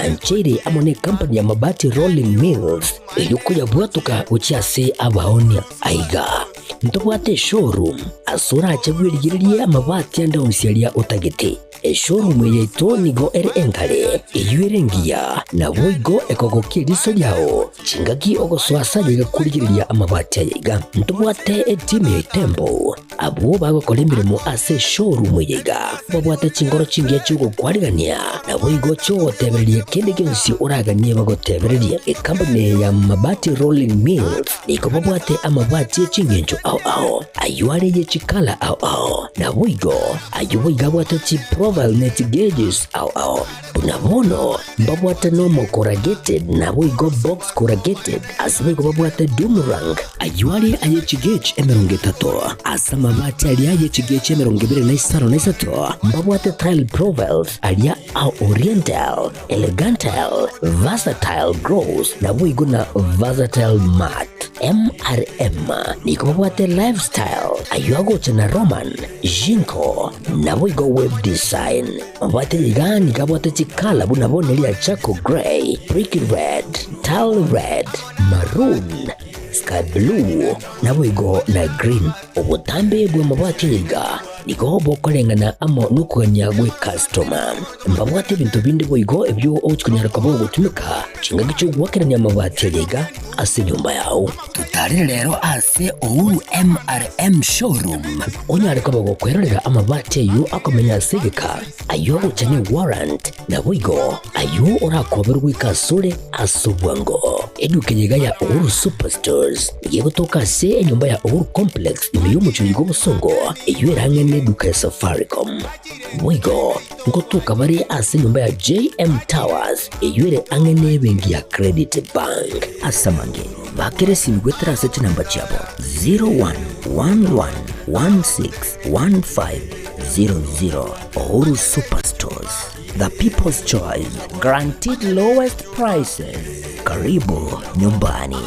Anchiri amone company ya mabati Rolling Mills yuko ya bwatuka uchiase abaonia aiga ntobwate showroom asura achagwirigirie amabati anda usialia utagiti showroom yeito nigo ere engale iyuerengia na boigo ekogokie riso yao chingaki ogoswasa yiga kurigiriria amabati yiga ntobwate team ya Tembo abo bagokora imirimo ase showroom yiga babwate chingoro chingiye cyugo kwarigania na boigo cyo tebererie kende gensi uraganie bagotebererie company ya mabati Rolling Mills niko babwate amabati chingenjo ao ayuare ye chikala ao na boigo ayuiga bwate chi profile net gauges ao bunabono babwate no corrugated na boigo box corrugated asbigo babwate boomerang ayuare aye chigage emerongetato asama mabati ali aye chigage emerongibire na Isano na Isato babwate tile profiles alia au oriental elegantal versatile gross na boigo na versatile mat MRM niko babwate lifestyle ayuago chana Roman Jinko na boigo web design babwate yigani kabwate chikala bunabone lia charcoal gray brick red tile red maroon sky blue na boigo na green obutambe bwe mabwate yiga niko bokolengana amo nukwania gwe customer mbabwate bintu bindi boigo ebyo ochikunyara kabo gutumika chinga gicho gwakeranya mabwate yiga ase nyumba yao tutari rero ase MRM showroom onyare kabo gukwerera amabwate yu akomenya segeka ayo uchane warrant na boigo ayo orakoberwa ikasure asubwango edukenyiga ya Uhuru Superstores yegotoka se nyumba ya Uhuru Complex imiyo muchuyigo busongo iyo erangene duka ya Safaricom boigo ngotoka bari ase nyumba ya JM Towers iyo ere angene bengi ya Credit Bank asamange bakere simgwetra sete namba chabo 0111161500 Uhuru Superstores, the people's choice, guaranteed lowest prices. Karibu nyumbani.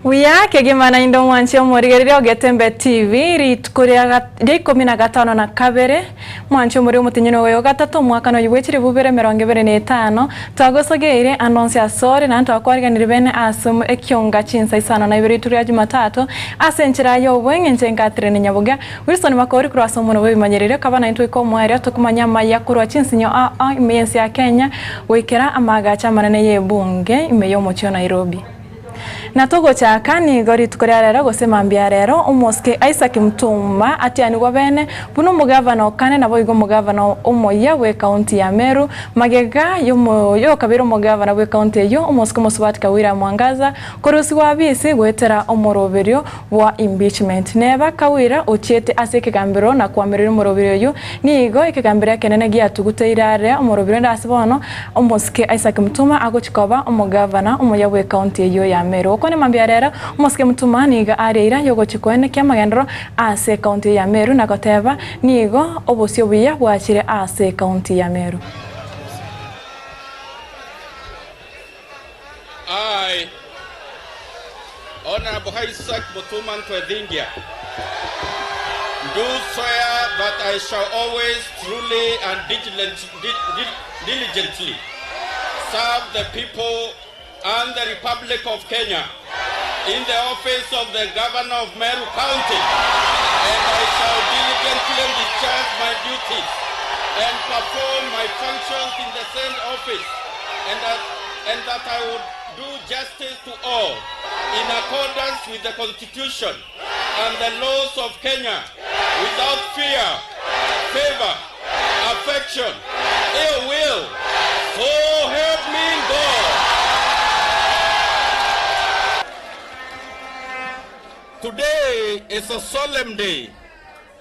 Uya kegimana indo mwanchi omurigerire Getembe TV ritukuria rikumi na gatano na kabere mwanchi omuri omutinyino weyo gatatu mwaka no yibwechire bubere 25 twagosogeire announce ya sore na ntwakwariganire bene asumu Ekeonga Chinsa Isano na Ibere turi ya Jumatatu asenchira yo bwenge njengatire ni Nyaboga Wilson makori kuri asomo bimanyerere kabana into iko mwari tukumanya maya kuri Chinsinyo imensi ya Kenya wekera amagacha manene yebunge imeyo mochio Nairobi. Natogo chakani gori tukorea rero gosema mbia rero umoske Isaac Mtumba atiani gwabene buno mugavana okane na boigo mugavana omoya we county ya Meru magega yo kabiro mugavana we county yo umoske musubati kawira mwangaza korosi wabisi gwetera omoroberio wa impeachment neba kawira ochete aseke gambiro na kwamerera omoroberio yo nigo ikegambira kenene gia tuguteirare omoroberio ndasibono umoske Isaac Mtumba agochikoba omugavana omoya we county yo ya Meru kone mambia rero umoske Mtumba niga areira yogo chikwene kya magendro ase county ya Meru na goteba nigo obosio buya bwachire ase county ya Meru. Honorable Isaac Mutuman Twedingia, do swear that I shall always truly and diligently serve the people and the Republic of Kenya in the office of the Governor of Meru County, and I shall diligently discharge my duties and perform my functions in the same office, and that I would do justice to all in accordance with the Constitution and the laws of Kenya, without fear, favor, affection, ill will. So help me God. Today is a solemn day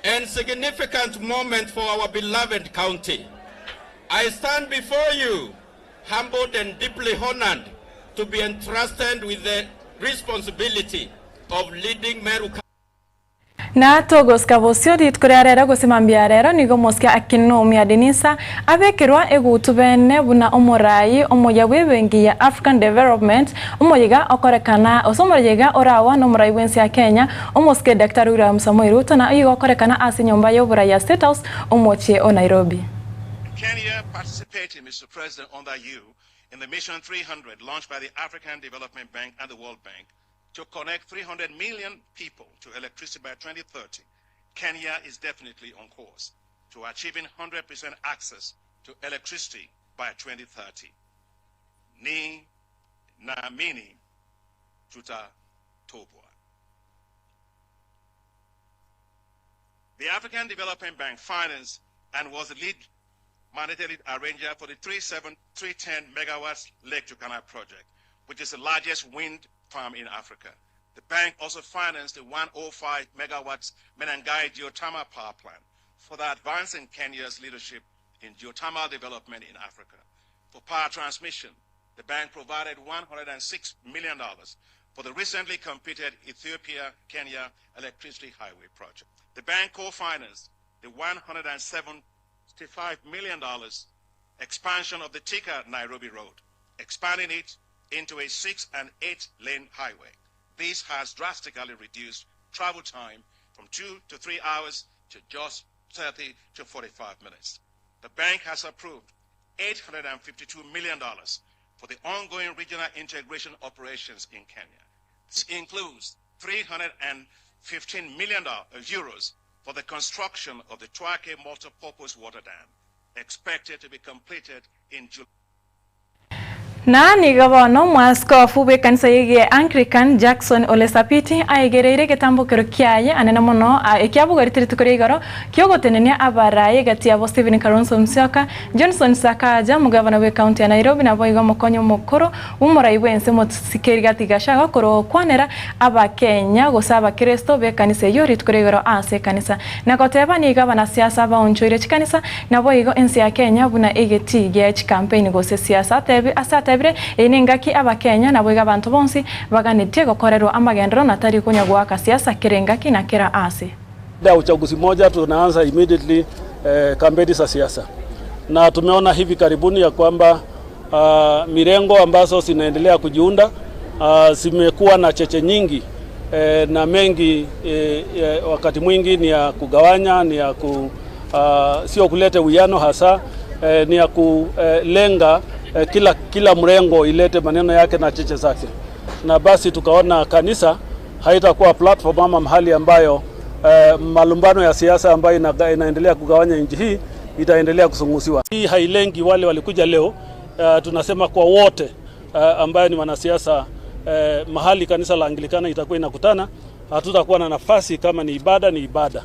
and significant moment for our beloved county. I stand before you, humbled and deeply honored to be entrusted with the responsibility of leading Meru County. Na togoska bosio ditkurarera gosimambia rero nigo moskia akino miadinisa abekirwa egutubene buna omorai omoya webengi ya African Development omoyiga okorekana osomoyega orawa no morai wensi ya Kenya omoske Dr. William Samoei Ruto na yigo okorekana asinyomba yobura ya State House omochie o Nairobi. Kenya participated, Mr. President, under you in the Mission 300 launched by the African Development Bank and the World Bank to connect 300 million people to electricity by 2030. Kenya is definitely on course to achieving 100% access to electricity by 2030. Ni naamini tutatoboa. The African Development Bank financed and was the lead mandatory arranger for the 310 megawatts Lake Turkana project, which is the largest wind farm in Africa. The bank also financed the 105 megawatts Menengai geothermal power plant for the advancing Kenya's leadership in geothermal development in Africa. For power transmission, the bank provided $106 million for the recently completed Ethiopia-Kenya electricity highway project. The bank co-financed the $175 million expansion of the Thika-Nairobi road, expanding it into a 6 and 8 lane highway. This has drastically reduced travel time from 2 to 3 hours to just 30 to 45 minutes. The bank has approved $852 million for the ongoing regional integration operations in Kenya. This includes €315 million for the construction of the Twake multi-purpose water dam, expected to be completed in July. Na nigabono mwaskofu bekanisa yege Anglican Jackson Olesapiti aigereire getambukiro kyaye anene mono ekiabugaritire tukorigaro kyogotenenia abaraye gati abo Stephen Kalonzo Musyoka Johnson Sakaja mugabana we county ya Nairobi na boigo mokonyo mukuru umurai wense mutsikeri gati gashaga koro kwanera abakenya gosaba Kristo bekanisa yori tukorigaro ase kanisa na goteba nigabana siasa baonchoire chikanisa na boigo ensi ya Kenya buna egetige campaign gose siasa tebe asate enengaki abakenya na bwiga abantu bonsi baganite gokorerwa amagendero na tari kunyagwa kasiasa kirengaki na kira ase. Da uchaguzi moja tunaanza immediately kampeni za siasa. Na tumeona hivi karibuni ya kwamba mirengo ambazo zinaendelea kujiunda zimekuwa na cheche nyingi na mengi wakati mwingi ni ya kugawanya, ni ya sio kuleta uwiano hasa, ni ya kulenga kila mrengo ilete maneno yake na cheche zake. Na basi tukaona kanisa haitakuwa platform ama mahali ambayo malumbano ya siasa ambayo inaendelea kugawanya nchi hii itaendelea kusungusiwa. Hii hailengi wale walikuja leo, tunasema kwa wote ambayo ni wanasiasa. Mahali kanisa la Anglikana itakuwa inakutana, hatutakuwa na nafasi kama ni ibada.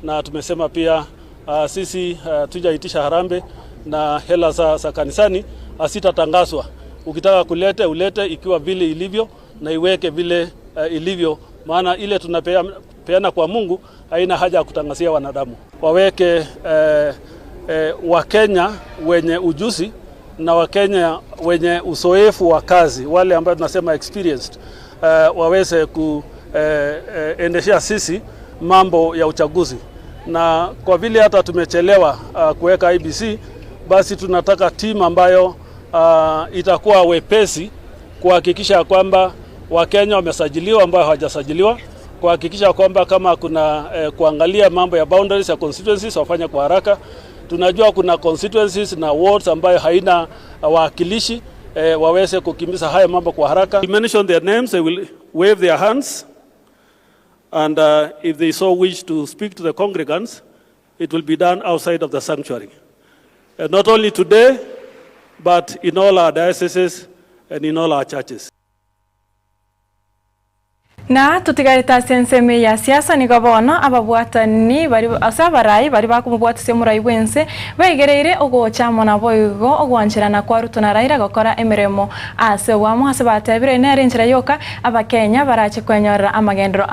Na tumesema pia sisi tujaitisha harambe na hela za kanisani asitatangazwa. Ukitaka ulete ikiwa vile ilivyo na iweke vile ilivyo, maana ile tunapeana kwa Mungu haina haja ya kutangazia wanadamu. Waweke Wakenya wenye ujuzi na Wakenya wenye uzoefu wa kazi, wale ambao tunasema experienced, waweze kuendeshea sisi mambo ya uchaguzi. Na kwa vile hata tumechelewa kuweka IBC, basi tunataka timu ambayo itakuwa wepesi kuhakikisha kwamba Wakenya wamesajiliwa ambao hawajasajiliwa, kuhakikisha kwamba kama kuna kuangalia mambo ya boundaries ya constituencies wafanye kwa haraka. Tunajua kuna constituencies na wards ambayo haina wawakilishi, waweze kukimbiza haya mambo kwa haraka. We mention their names, they will wave their hands, and if they so wish to speak to the congregants, it will be done outside of the sanctuary. Not only today, but in all our dioceses and in all our churches. Na tutigarita senseme ya siasa ni gobono ababwatani bari asabarai bari bakumubwatise murai wense begereire ogocha mona boigo ogwanchirana kwa rutuna raira gokora emiremo ase wa mwase batebire nere nchira yoka abakenya barache kwenyorera amagendero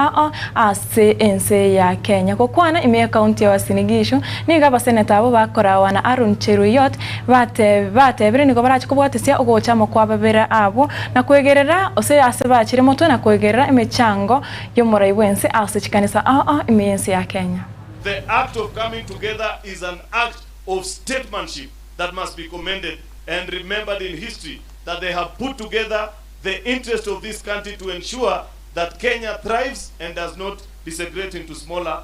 ase ense ya Kenya kokwana ime county ya Sinigishu niga baseneta abo bakora na Arun Cheruyot batebire nigo barache kubwatisia ogocha mo kwa babera abo na kwegerera ose ase bachire moto na kwegerera chango yomorai wense ase chikanisa imiense ya Kenya. The act of coming together is an act of statesmanship that must be commended and remembered in history, that they have put together the interest of this country to ensure that Kenya thrives and does not disintegrate into smaller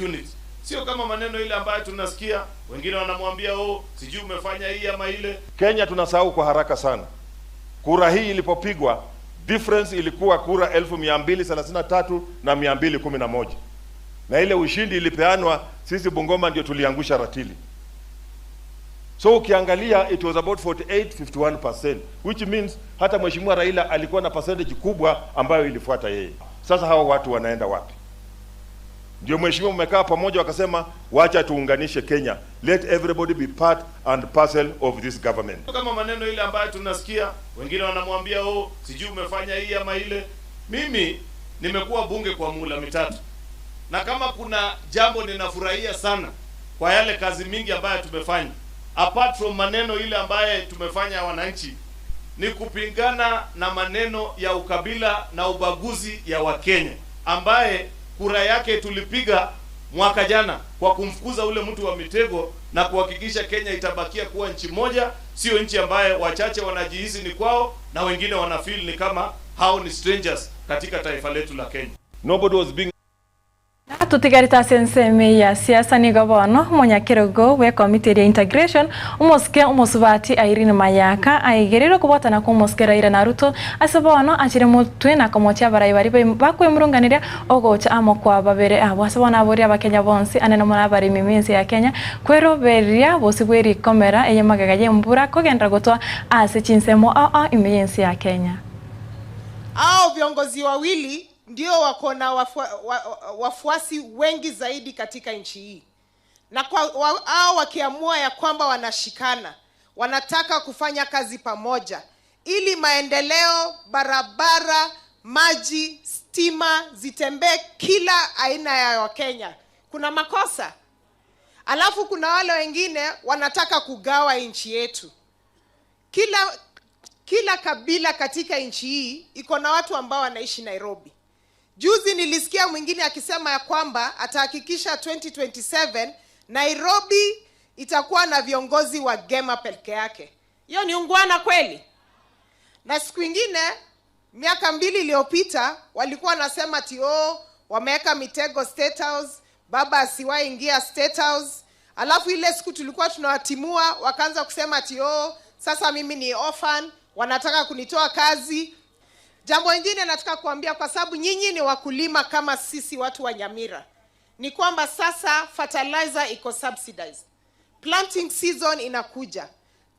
units. Sio kama maneno ile ambayo tunasikia wengine wanamwambia sijui umefanya hii ama ile. Kenya tunasahau kwa haraka sana. Kura hii ilipopigwa, difference ilikuwa kura 1233 na 211. Na ile ushindi ilipeanwa, sisi Bungoma ndio tuliangusha ratili. So ukiangalia, it was about 48-51%, which means hata Mheshimiwa Raila alikuwa na percentage kubwa ambayo ilifuata yeye. Sasa hawa watu wanaenda wapi? Ndio Mheshimiwa mmekaa pamoja wakasema wacha tuunganishe Kenya. Let everybody be part and parcel of this government. Kama maneno ile ambayo tunasikia wengine wanamwambia sijui umefanya hii ama ile. Mimi nimekuwa bunge kwa muhula mitatu. Na kama kuna jambo ninafurahia sana kwa yale kazi mingi ambayo tumefanya, apart from maneno ile ambayo tumefanya wananchi, ni kupingana na maneno ya ukabila na ubaguzi ya Wakenya ambaye kura yake tulipiga mwaka jana kwa kumfukuza ule mtu wa mitego na kuhakikisha Kenya itabakia kuwa nchi moja, sio nchi ambaye wachache wanajihisi ni kwao na wengine wanafeel ni kama hao ni strangers katika taifa letu la Kenya. Nobody was being tutigarita senseme ya siasa ni gobono monyakirogo we committee ya integration umoske umosubati Irene Mayaka aigerero kubotana ku moske Raila Naruto asabono achire mutwe na komocha barai bari bakwe murunganira ogocha amo kwa babere abo asabona abori abakenya bonsi aneno mona bari mimense ya Kenya kwero beria bosibweri komera eyemagagaye mbura kogendra gotwa ase chinsemo imiense ya Kenya. Viongozi wawili ndio wako na wafuasi wengi zaidi katika nchi hii. Na wakiamua ya kwamba wanashikana, wanataka kufanya kazi pamoja ili maendeleo, barabara, maji, stima zitembee kila aina ya Wakenya. Kuna makosa. Alafu kuna wale wengine wanataka kugawa nchi yetu. Kila kabila katika nchi hii iko na watu ambao wanaishi Nairobi. Juzi nilisikia mwingine akisema ya kwamba atahakikisha 2027 Nairobi itakuwa na viongozi wa Gema peke yake. Hiyo ni ungwana kweli? Na siku nyingine miaka 2 iliyopita walikuwa nasema wameweka mitego State House, baba asiwahi ingia State House. Alafu ile siku tulikuwa tunawatimua wakaanza kusema sasa mimi ni orphan, wanataka kunitoa kazi. Jambo lingine nataka kuambia, kwa sababu nyinyi ni wakulima kama sisi watu wa Nyamira, ni kwamba sasa fertilizer iko subsidized. Planting season inakuja.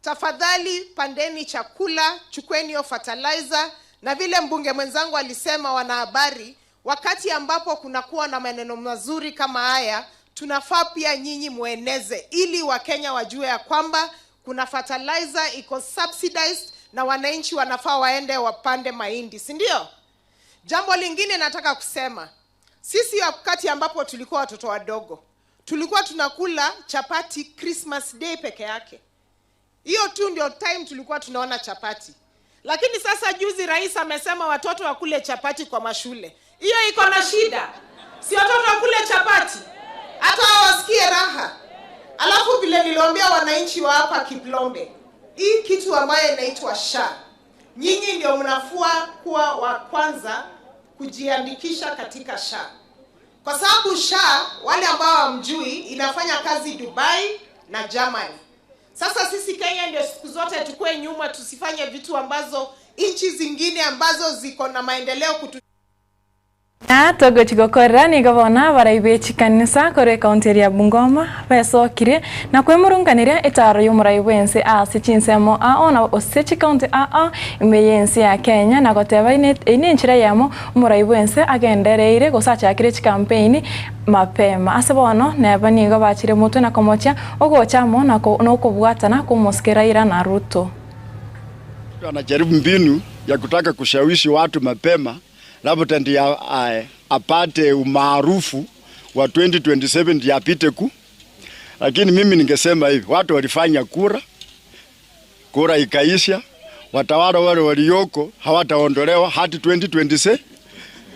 Tafadhali pandeni chakula, chukweni hiyo fertilizer, na vile mbunge mwenzangu alisema wanahabari, wakati ambapo kunakuwa na maneno mazuri kama haya, tunafaa pia nyinyi mueneze ili Wakenya wajue ya kwamba kuna fertilizer iko subsidized na wananchi wanafaa waende wapande mahindi, si ndio? Jambo lingine nataka kusema, sisi wakati ambapo tulikuwa watoto wadogo, tulikuwa tunakula chapati Christmas Day peke yake. Hiyo tu ndio time tulikuwa tunaona chapati. Lakini sasa juzi rais amesema watoto wakule chapati kwa mashule. Hiyo iko na shida. Si watoto wakule chapati, hata wasikie raha. Alafu vile niliambia wananchi wa hapa Kiplombe, hii kitu ambayo inaitwa SHA, nyinyi ndio mnafua kuwa wa kwanza kujiandikisha katika SHA. Kwa sababu SHA, wale ambao hamjui, inafanya kazi Dubai na Germany. Sasa sisi Kenya ndio siku zote tukue nyuma, tusifanye vitu ambazo nchi zingine ambazo ziko na maendeleo Togo chigokora ni gavana baraibechi kanisa kore kaunti ya Bungoma pesokire na kwemurunganiria itaro y'umuraibense ase Chinsa ona osechi kaunti imeyensi ya Kenya na goteba ine nchira yamo umuraibense agendereire gosachakire campaign mapema asebono neba nigo bachire mutu na komocha ogochamo na kubwatana kumuskira ira na Ruto. Anajaribu mbinu ya kutaka kushawishi watu mapema labda ndio apate umaarufu wa 2027 yapite ku. Lakini mimi ningesema hivi, watu walifanya kura ikaisha, watawala wale walioko hawataondolewa hadi 2027.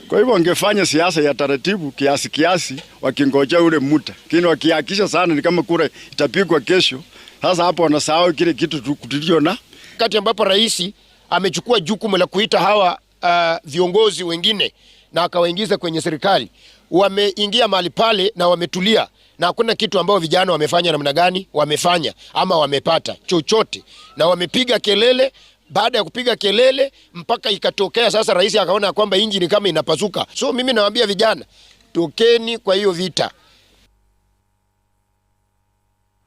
Kwa hivyo wangefanya siasa ya taratibu kiasi wakingojea ule muda. Lakini wakihakisha sana ni kama kura itapigwa kesho. Sasa hapo wanasahau kile kitu tuliona. Kati ambapo rais amechukua jukumu la kuita hawa viongozi wengine na akawaingiza kwenye serikali, wameingia mahali pale na wametulia, na hakuna kitu ambao vijana wamefanya namna gani wamefanya ama wamepata chochote, na wamepiga kelele. Baada ya kupiga kelele mpaka ikatokea sasa rais akaona kwamba inji ni kama inapasuka. So mimi nawaambia vijana, tokeni kwa hiyo vita.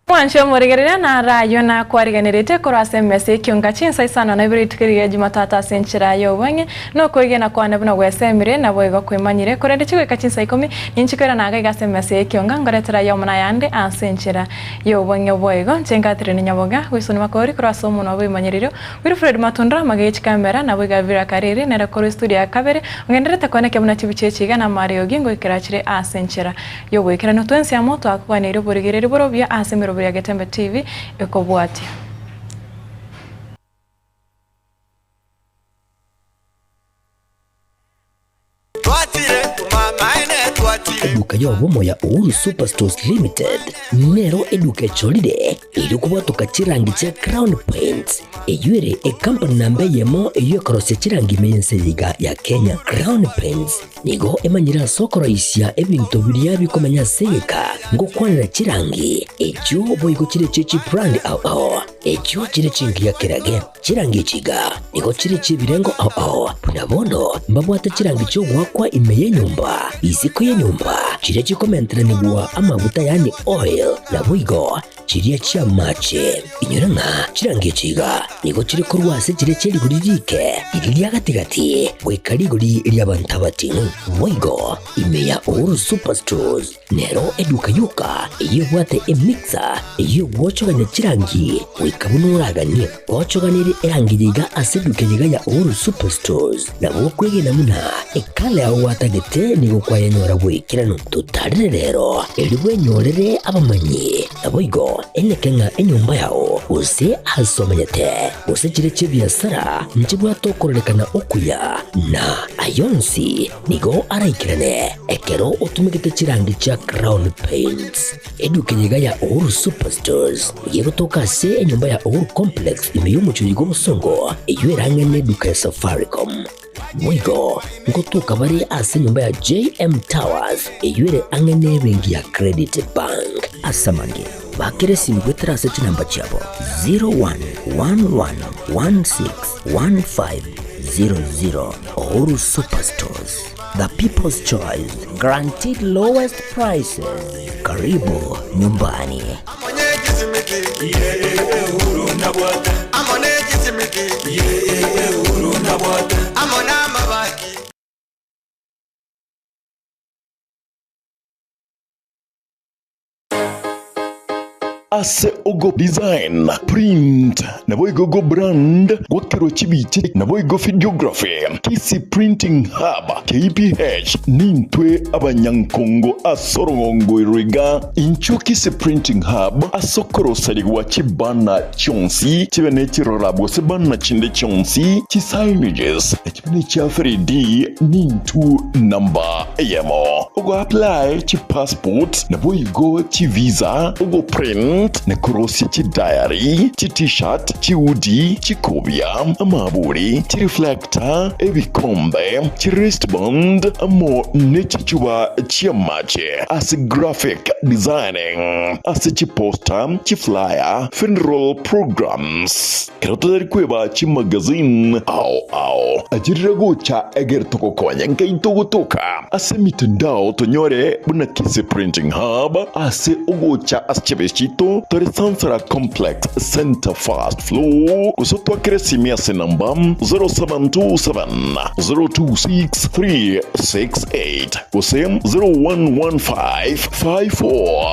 Mwancho murigerera na rayo na kwariganirite korase mese Ekeonga Chinsa Isano na Ibere tukiriye Jumatata senchira yo wange no kwigena kwane buna gwesemire na boigo kwimanyire korende chigwe Chinsa 10 ninchikera na ga mese Ekeonga ngoretera yo muna yande asenchira yo wange boigo chengatire ni Nyaboga wisoni makori korase muno bimanyiriro Wilfred Matundra magachi kamera na boiga vira karire na rekoro studio ya Kabere ngenderete koneke buna chibichechiga na Mario Gingo ikirachire asenchira yo wekera no twensi amoto akwanire burigerere borobya asemiro ya Getembe TV ekobwati. Eduka y'obumo ya Uhuru Superstores Limited nero eduka cholide ili kubwatuka chirangi cha Crown Paints eyure company nambe yemo eyo korose chirangi meyense ya Kenya. Crown Paints nigo emanyira sokoro isya ebintu biriya bikomanya seka ngo kwanira chirangi echo boyiko chire chechi brand echo chire chingi ya kerage chirangi chiga nigo chire chibirengo punabono mbabwata chirangi cyo gwakwa imeye nyumba iziko ye nyumba chire chikomentera nibwa amavuta yani oil na bwigo chiriya chia mache inyuranga chirangi chiga nigo chire korwase chire cheri guririke iriya gatigati wekariguri iriya bantabati bwigo imeya Uhuru Superstores nero eduka yuka iyo bwate emixer iyo gwochoganya chirangi wikabunuraganye gwochoganire erangiyiga aseduke yiga ya Uhuru Superstores na bokwegena muna ekale aho watagete nigo kwayanyora bwikirano tutarire rero elibwe nyorere abamanyi naboigo enekenga enyumba yao use asomanyete use chire chibiasara nchibwa tokorekana okuya na ayonsi nigo araikirane ekero utumikite chirangi cha Crown Paints eduke yiga ya Uhuru Superstores yego tokase enyumba ya Uhuru Complex imeyumucho yigo musongo eywerangene eduka ya Safaricom mwigo ngotuka bari ase nyumba ya JM Towers eyure angene bengi ya Credit Bank asamange bakire simgwetera seti namba chabo 0111161500 Uhuru Superstores, the people's choice, guaranteed lowest prices. Karibu nyumbani. Ase ogo design, print, naboigo brand, gwakero chibiche, naboigo videography, Kisii Printing Hub, KPH, nintwe abanyankongo asorongo iriga, incho Kisii Printing Hub, asokoro saligwa chibana chonsi, chibene chirorabo sebana chinde chonsi, chisaimages, chibene cha 3D, nintu number yemo. Ogo apply chi passport, naboigo chi visa, ogo print, belt na kurosi chi diary chi t-shirt chi hoodie chi kobia amaburi chi reflector ebikombe chi wristband amo ne chi chuba chi amache as graphic designing as chi poster chi flyer funeral programs kirotari kweba chi magazine au ajirago cha eger toko konya nkai toka ase mitandao tonyore buna Kisii Printing Hub ase ogocha aschebeshito tore Sansara Complex Center First Floor kusotwa kresimi ase namba 0727 026368 kusem 0115 54